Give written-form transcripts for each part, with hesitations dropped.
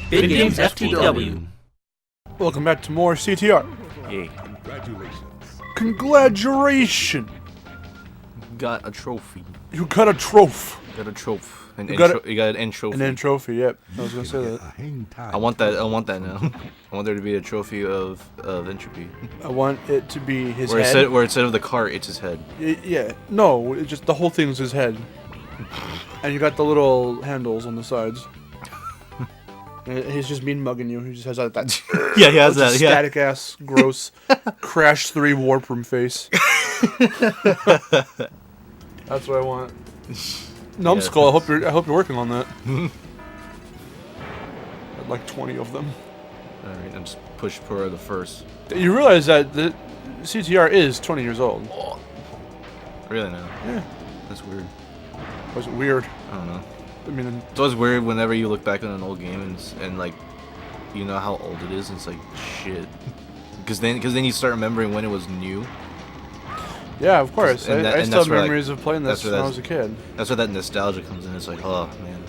VidGamesFTW. Welcome back to more CTR. Yay. Congratulations! Got a trophy. You got a trophy. Got a trophy. You got an end trophy. An end trophy, yep. I was gonna say that. I want that now. I want there to be a trophy of entropy. I want it to be his where head. Where instead of the cart, it's his head. Yeah. No, it just the whole thing's his head. And you got the little handles on the sides. And he's just mean mugging you. He just has that yeah, he has that. Yeah. Static ass, gross, Crash 3 warp room face. That's what I want. Numbskull, I hope you're working on that. I'd like 20 of them. Alright, and just push for the first. You realize that the CTR is 20 years old. Oh. Really now? Yeah. That's weird. Was it weird? I don't know. I mean, it's always weird whenever you look back on an old game and like, you know how old it is, and it's like, shit. Because then you start remembering when it was new. Yeah, of course. I still have memories of playing this when I was a kid. That's where that nostalgia comes in. It's like, oh man,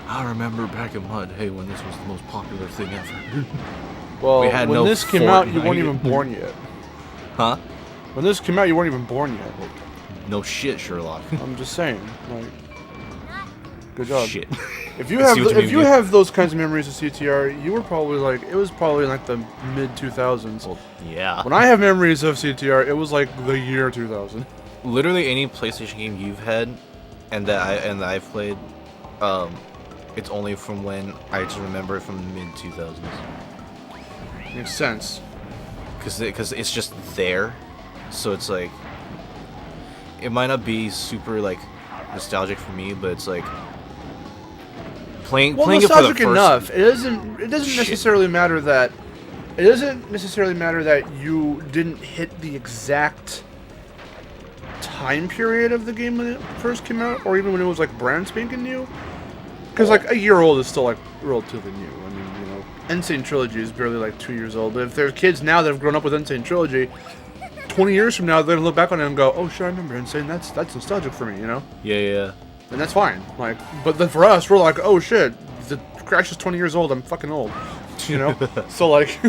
I remember back in Mud, hey, when this was the most popular thing ever. Well, when this came out, you weren't even born yet. Huh? When this came out, you weren't even born yet. Well, no shit, Sherlock. I'm just saying, like, good job. Shit. If you have those kinds of memories of CTR, you were probably like, it was probably like the mid 2000s. Well, yeah. When I have memories of CTR, it was like the year 2000. Literally any PlayStation game you've had, and that I've played, it's only from when I just remember it from the mid 2000s. Makes sense. Because it's just there, so it's like, it might not be super like nostalgic for me, but it's like playing it for the first. Enough. It doesn't necessarily matter that. It doesn't necessarily matter that you didn't hit the exact time period of the game when it first came out, or even when it was like brand spanking new. Because like a year old is still like relatively new. I mean, you know, Insane Trilogy is barely like 2 years old. But if there's kids now that have grown up with Insane Trilogy, 20 years from now, they're gonna look back on it and go, "Oh shit, I remember Insane. That's nostalgic for me," you know? Yeah, yeah. And that's fine. Like, but then for us, we're like, "Oh shit, the Crash is 20 years old. I'm fucking old," you know? So like,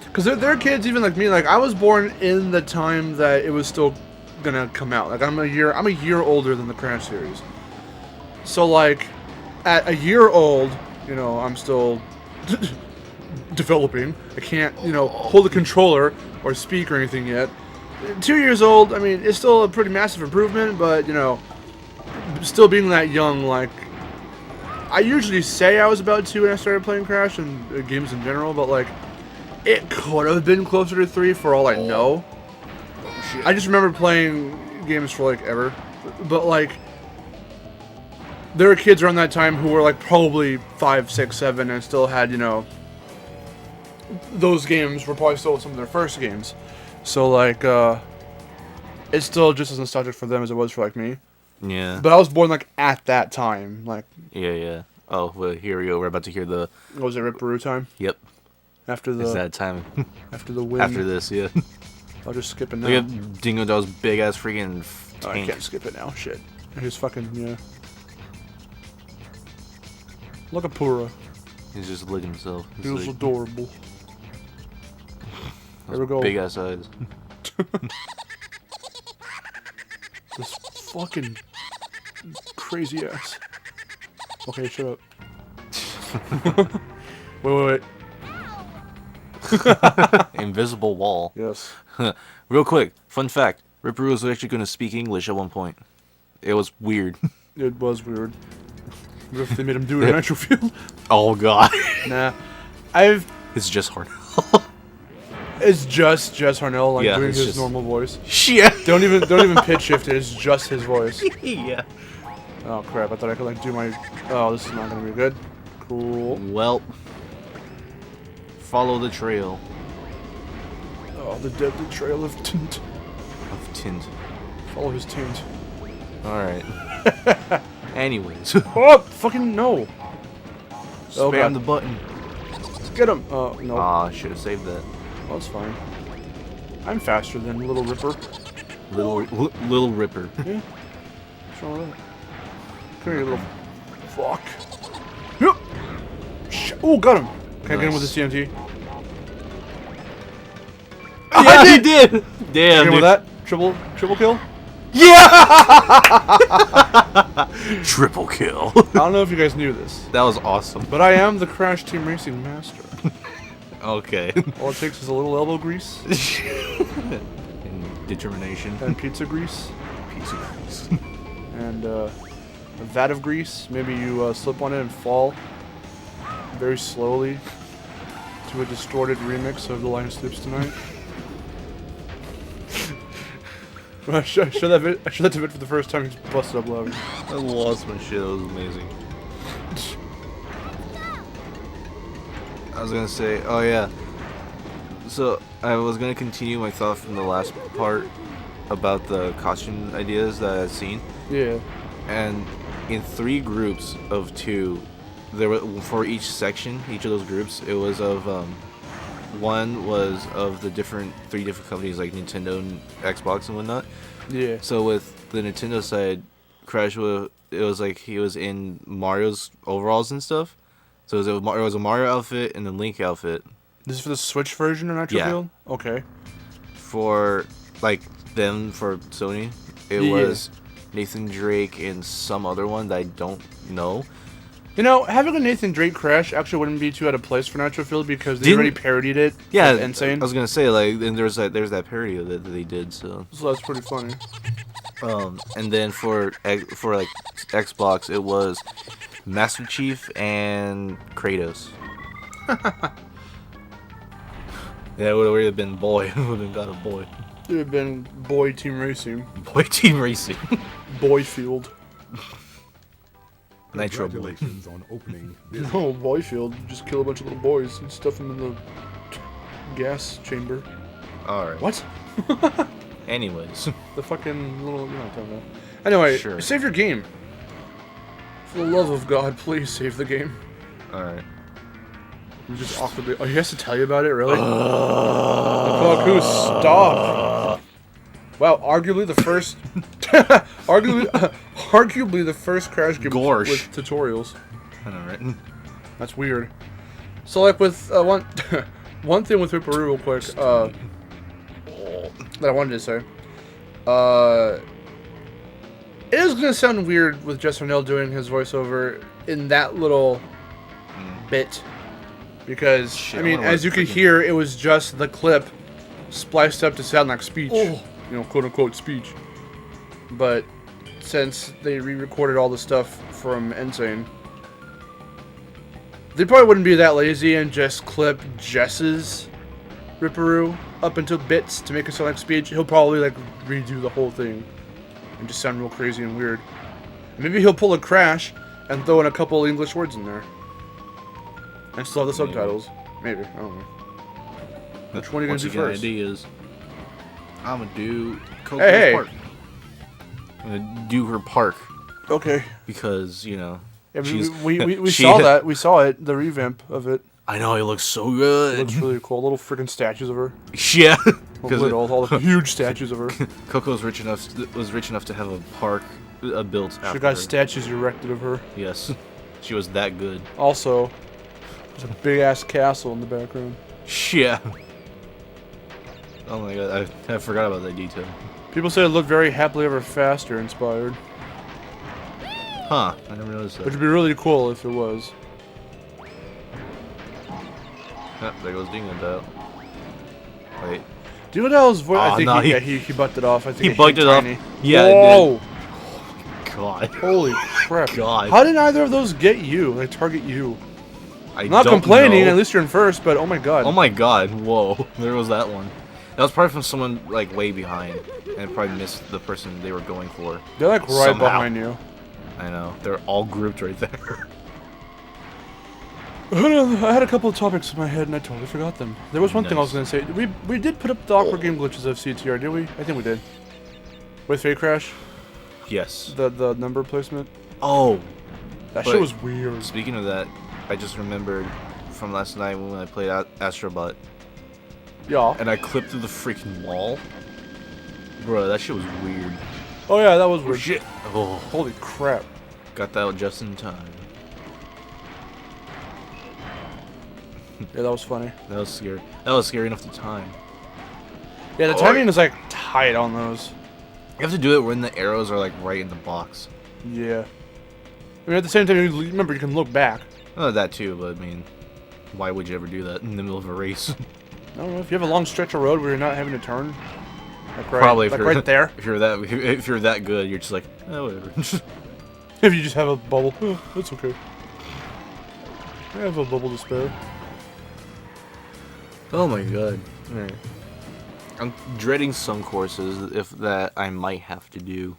because they're kids even like me. Like, I was born in the time that it was still gonna come out. Like, I'm a year older than the Crash series. So like, at a year old, you know, I'm still developing. I can't, you know, hold a controller or speak or anything yet. 2 years old, I mean, it's still a pretty massive improvement, but, you know, still being that young, like, I usually say I was about 2 when I started playing Crash and games in general, but, like, it could have been closer to 3 for all I know. I just remember playing games for, like, ever. But, like, there were kids around that time who were, like, probably 5, 6, 7 and still had, you know, those games were probably still some of their first games. So, like, it's still just as nostalgic for them as it was for, like, me. Yeah. But I was born, like, at that time. Like. Yeah, yeah. Oh, well, here we go. We're about to hear the... What was it, Rip Baru time? Yep. After the... It's that time. After the win. After this, yeah. I'll just skip it now. Look at Dingo Dog's big-ass freaking tank. Oh, I can't skip it now. Shit. He's fucking, yeah. Look at Pura. He's just licking himself. He was like, adorable. There we go. Big ass eyes. This fucking crazy ass. Okay, shut up. wait. Invisible wall. Yes. Real quick, fun fact. Ripperoo was actually going to speak English at one point. It was weird. It was weird. What if they made him do it in Nitro Field? Oh god. Nah. It's just hard. It's just Harnell, like, doing his normal voice. Shit. Don't even pitch shift it. It's just his voice. Yeah. Oh crap! I thought I could like do my. Oh, this is not gonna be good. Cool. Well, follow the trail. Oh, the deadly trail of tint. Follow his tint. All right. Anyways. Oh, fucking no. Spam the button. Get him. Oh no. Ah, should have saved that. Oh, that's fine. I'm faster than Little Ripper. Little Ripper. Yeah. What's wrong with that? Come here, you little Fuck. Yep. Oh, got him. Can I get him with the Nice. CMT? Yeah, he did. Get Damn, him with dude. that? Triple kill? Yeah. Triple kill. I don't know if you guys knew this, That was awesome. but I am the Crash Team Racing master. Okay. All it takes is a little elbow grease And determination. and pizza grease Piece of grease. and a vat of grease. Maybe you slip on it and fall very slowly to a distorted remix of The Lion Sleeps Tonight. I showed that to Vid for the first time. He's busted up laughing. I lost my shit. That was amazing. I was gonna say, oh yeah. So I was gonna continue my thought from the last part about the costume ideas that I'd seen, Yeah. and in 3 groups of 2, there were for each section, each of those groups, it was of one was of the 3 different companies like Nintendo and Xbox and whatnot. Yeah. So with the Nintendo side, Crash it was like he was in Mario's overalls and stuff. So it was a Mario outfit and a Link outfit. This is for the Switch version of Nitro Yeah. Field? Okay. For like them for Sony, it Yeah. was Nathan Drake and some other one that I don't know. You know, having a Nathan Drake Crash actually wouldn't be too out of place for Nitro Field because they Didn't- already parodied it. Yeah, Insane. I was gonna say like, and there's that parody of it that they did. So So that's pretty funny. and then for like Xbox, it was Master Chief and Kratos. Yeah, it would have been boy. It would have got a boy. It would have been Boy Team Racing. Boy Team Racing. Boy Field. Nitro Boy. Congratulations on opening this. No, Boy Field. Just kill a bunch of little boys and stuff them in the gas chamber. Alright. What? Anyways. The fucking little, you know what I'm talking about. Anyway, Sure. save your game. For the love of God, please save the game. Alright. You just awkwardly. Oh, he has to tell you about it, really? Fuck, stop. Wow, arguably the first. arguably the first Crash game Gorsh. with tutorials. I know, right? That's weird. So, like, with one thing with Ripperoo, real quick, that I wanted to say. It is gonna sound weird with Jess O'Neill doing his voiceover in that little bit. Because, Shit, I I mean, wonder what as you can freaking- hear, it was just the clip spliced up to sound like speech. Oh. You know, quote unquote speech. But since they re-recorded all the stuff from Insane, they probably wouldn't be that lazy and just clip Jess's Ripperoo up into bits to make it sound like speech. He'll probably like redo the whole thing and just sound real crazy and weird. Maybe he'll pull a Crash and throw in a couple English words in there. And still have the Maybe. subtitles. Maybe. I don't know. Which one are you Once gonna do again, first? ideas. I'm gonna do Coco's Hey, hey. Park. I'm gonna do her park Okay. because, you know, Yeah, she's- we she- saw that. We saw it. The revamp of it. I know, it looks so It good. looks really cool. Little freaking statues of her. Yeah. Well, Because little, all the huge statues of her. Coco was rich enough to have a park built after She got her. statues erected of her. Yes. She was that good. Also, there's a big ass castle in the background. Yeah. Oh my god, I forgot about that detail. People say it looked very happily ever faster inspired, Huh, I never noticed which that. would be really cool if it was. Ah, there goes Dingodile. Wait. Dingodale's voice. I Oh, think no, he bucked it off. I think He it bugged hit it off. tiny. Yeah, it Whoa! God. Holy crap! God. How did either of those get you? They target you. I I'm not don't complaining. know. At least you're in first. But oh my god. Oh my god, whoa. There was that one. That was probably from someone, like, way behind. And probably missed the person they were going for. They're like right Somehow. behind you. I know. They're all grouped right there. I had a couple of topics in my head and I totally forgot them. There was one thing I was going Nice. to say. We did put up the awkward game glitches of CTR, did we? I think we did. With Fake Crash, Yes. the number placement. Oh, That But- shit was weird. speaking of that, I just remembered from last night when I played Astrobot. Yeah. And I clipped through the freaking wall. Bro, that shit was weird. Oh yeah, that was weird. Shit. Oh. Holy crap. Got that out just in time. Yeah, that was funny. That was scary. That was scary enough to time. Yeah, the timing is like tight on those. You have to do it when the arrows are like right in the box. Yeah. I mean, at the same time, remember you can look back. Oh, that too, but I mean, why would you ever do that in the middle of a race? I don't know, if you have a long stretch of road where you're not having to turn, like Probably like if you're, right there. If you're that good, you're just like, oh, whatever. If you just have a bubble, that's okay. I have a bubble to spare. Oh my god. Right. I'm dreading some courses if that I might have to do.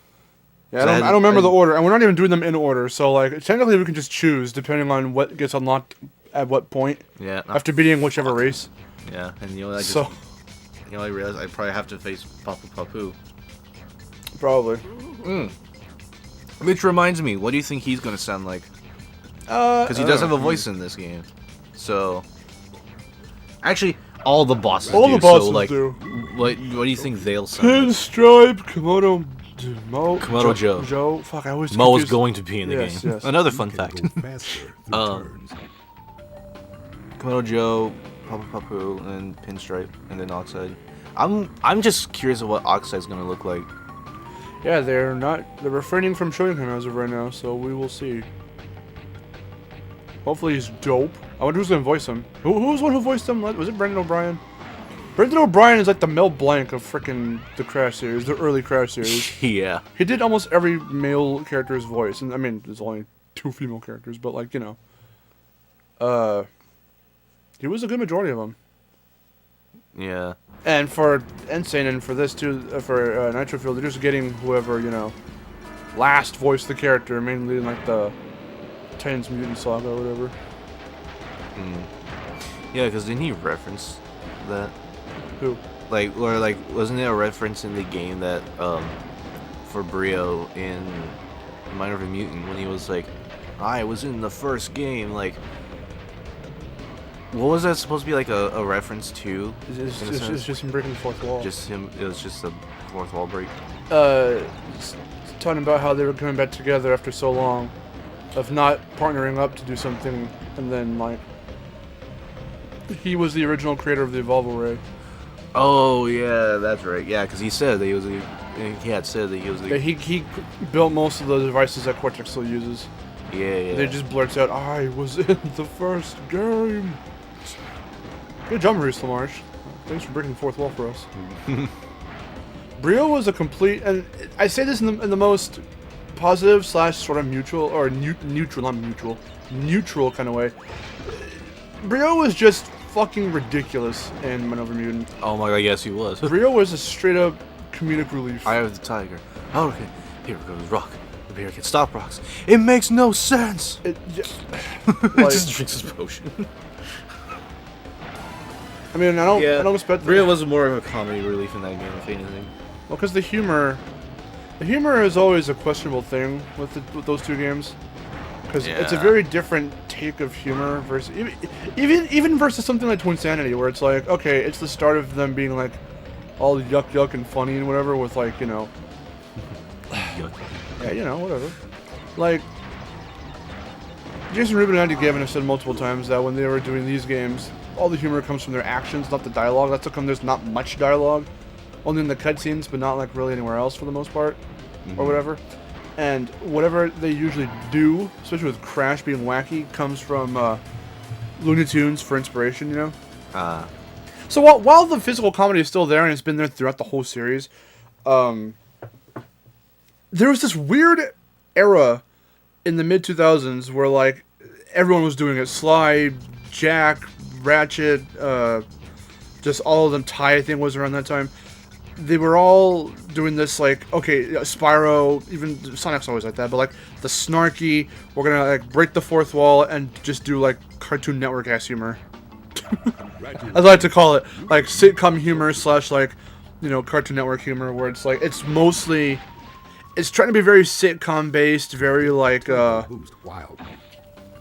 Yeah, I don't remember the order, and we're not even doing them in order. So like, technically, we can just choose depending on what gets unlocked at what point. Yeah. After beating whichever race. Yeah, and you know, I realized I probably have to face Papu Papu. Probably. Which reminds me, what do you think he's gonna sound like? Because he does have a voice in this game. So, actually, all the bosses do. All the bosses so, like, do. What do you think they'll sound like? Pinstripe, Komodo Joe. Joe. Fuck, I always. Mo is confuse- going to be in the Yes, game. yes. Another You fun can fact. go faster through turns. Komodo Joe, Papu Papu, and Pinstripe, and then Oxide. I'm just curious of what Oxide's gonna look like. Yeah, they're refraining from showing him as of right now, so we will see. Hopefully he's dope. I wonder who's gonna voice him. Who was the one who voiced him? Was it Brendan O'Brien? Brendan O'Brien is like the Mel Blanc of frickin' the Crash series, the early Crash series. Yeah. He did almost every male character's voice, and I mean, there's only 2 female characters, but like, you know. He was a good majority of them. Yeah. And for Insane and for this too, for Nitro Fuel, they're just getting whoever, you know, last voiced the character, mainly in like the Titans Mutant Saga or whatever. Yeah, because didn't he reference that? Who? Like, or like, wasn't there a reference in the game that, for Brio in Minor of a Mutant when he was like, I was in the first game, like, what was that supposed to be like a reference to? It's just him breaking the fourth wall. Just him, it was just a fourth wall break. Talking about how they were coming back together after so long of not partnering up to do something, and then like he was the original creator of the Evolve Array. Oh yeah, that's right. Yeah, because he said that he was he had said that he was the Yeah, he built most of the devices that Cortex still uses. yeah. They just blurts out, I was in the first game. Good job, Maurice LaMarche. Thanks for breaking the fourth wall for us. Brio was a complete, and I say this in the most positive / sort of mutual, or neutral kind of way. Brio was just fucking ridiculous in Maneuver Mutant. Oh my god, yes he was. Brio was a straight up comedic relief. Eye of the Tiger. Oh, okay. Here goes Rock. The bear can stop rocks. It makes no sense. It It just drinks his potion. I mean, I don't expect. Brio was more of a comedy relief in that game, if anything. Well, because the humor is always a questionable thing with those two games. Because it's a very different take of humor versus even versus something like Twinsanity, where it's like, okay, it's the start of them being like all yuck and funny and whatever, with like, you know, yeah, you know, whatever. Like Jason Rubin and Andy Gavin have said multiple times that when they were doing these games, all the humor comes from their actions, not the dialogue. That's how come there's not much dialogue, only in the cutscenes, but not like really anywhere else for the most part, or whatever. And whatever they usually do, especially with Crash being wacky, comes from Looney Tunes for inspiration, you know? So while the physical comedy is still there, and it's been there throughout the whole series, there was this weird era in the mid-2000s where, like, everyone was doing it. Sly, Jack, Ratchet, just all of them. Ty, I think, was around that time. They were all doing this, like, okay, Spyro, even Sonic's always like that, but like the snarky, we're gonna like break the fourth wall and just do like Cartoon Network ass humor. I'd like to call it like sitcom humor / like, you know, Cartoon Network humor, where it's like it's trying to be very sitcom based, very like Boost wild.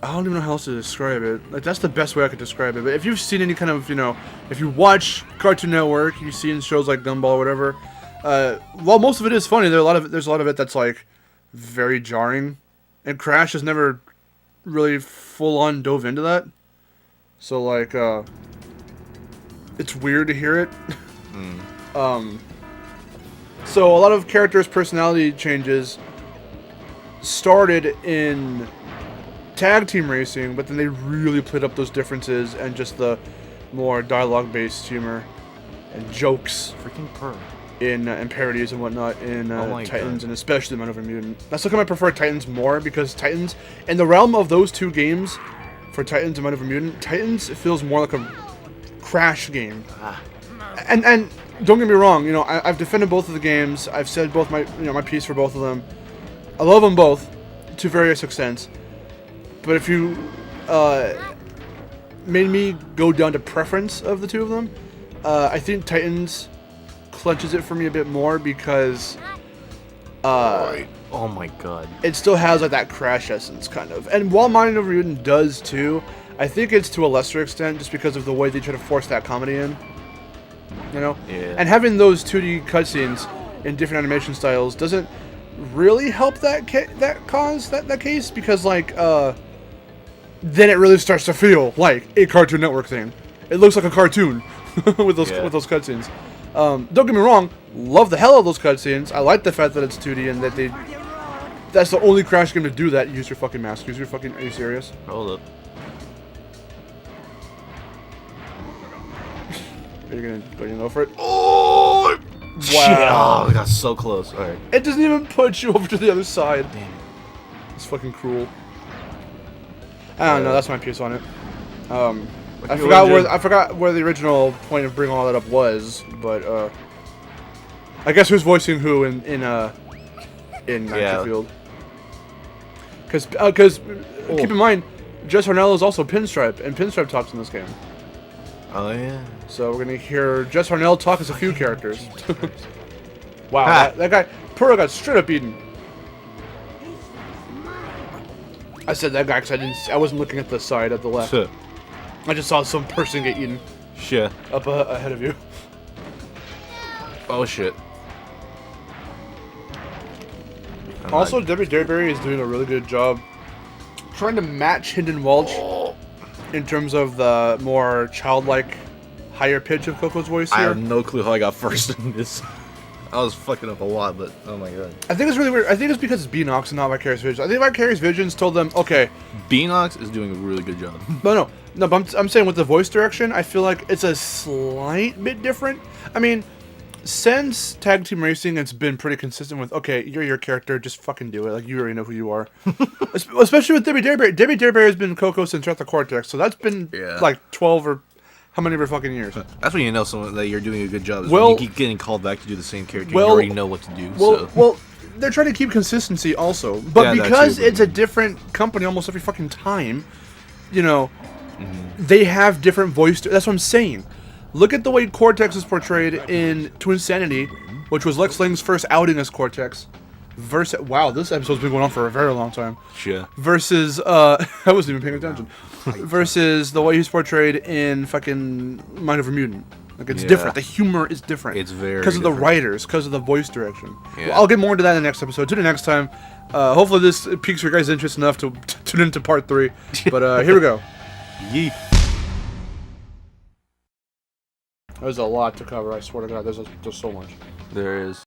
I don't even know how else to describe it. Like, that's the best way I could describe it. But if you've seen any kind of, you know, if you watch Cartoon Network, you've seen shows like Gumball or whatever, while most of it is funny, there's a lot of it that's, like, very jarring. and Crash has never really full on dove into that. So like, it's weird to hear it. So a lot of characters' personality changes started in tag team racing, but then they really played up those differences and just the more dialogue-based humor and jokes Freaking purr. in parodies and whatnot in my Titans, God. and especially Man Over Mutant. That's how come I prefer Titans more, because Titans, in the realm of those two games, for Titans and Man Over Mutant, Titans feels more like a Crash game. And don't get me wrong, you know, I've defended both of the games. I've said both my piece for both of them. I love them both to various extents. But if you made me go down to preference of the two of them, I think Titans clenches it for me a bit more because Oh my god. it still has like that Crash essence kind of. And while Mind Over Mutant does too, I think it's to a lesser extent just because of the way they try to force that comedy in. You know? Yeah. And having those 2D cutscenes in different animation styles doesn't really help that case, because like then it really starts to feel like a Cartoon Network thing. It looks like a cartoon with those cutscenes. Don't get me wrong, love the hell out of those cutscenes. I like the fact that it's 2D and that that's the only Crash game to do that. Use your fucking mask. Use your fucking. Are you serious? Hold up. Are you gonna go for it? Oh! Shit. Wow. Oh, we got so close. Alright. It doesn't even put you over to the other side. Damn it. It's fucking cruel. I don't know. That's my piece on it. I forgot where the original point of bringing all that up was, but I guess who's voicing who in Field? Because keep in mind, Jess Harnell is also Pinstripe, and Pinstripe talks in this game. Oh yeah. So we're gonna hear Jess Harnell talk as a few characters. Wow, that guy Puro got straight up eaten. I said that guy because I wasn't looking at the side at the left. Shit. I just saw some person get eaten Shit. up ahead of you. Oh shit. Also, Debbie Derryberry is doing a really good job trying to match Hynden Walsh in terms of the more childlike, higher pitch of Coco's voice I here. have no clue how I got first in this. I was fucking up a lot, but oh my god. I think it's really weird. I think it's because it's Beanox and not Vicarious Visions. I think Vicarious Visions told them, okay, Beanox is doing a really good job. no, but I'm saying with the voice direction, I feel like it's a slight bit different. I mean, since Tag Team Racing, it's been pretty consistent with, okay, you're your character, just fucking do it. Like, you already know who you are. Especially with Debbie Derryberry. Debbie Derryberry has been Coco since Wrath of Cortex, so that's been like 12 or how many ever fucking years. That's when you know someone that you're doing a good job. Is Well- when you keep getting called back to do the same character. You already know what to do. Well, they're trying to keep consistency also, but Yeah, that because too. it's a different company almost every fucking time, you know, they have different voice. That's what I'm saying. Look at the way Cortex is portrayed in Twinsanity, which was Lex Lang's first outing as Cortex. Versus, wow, this episode's been going on for a very long time. Sure. Versus, I wasn't even paying attention. Versus the way he's portrayed in fucking Mind Over Mutant. Like, it's different. The humor is different. It's very because of the different. writers, because of the voice direction. Yeah. Well, I'll get more into that in the next episode. Tune in next time. Hopefully this piques your guys' interest enough to tune into part 3. But here we go. Yeet. There's a lot to cover. I swear to God, there's so much. There is.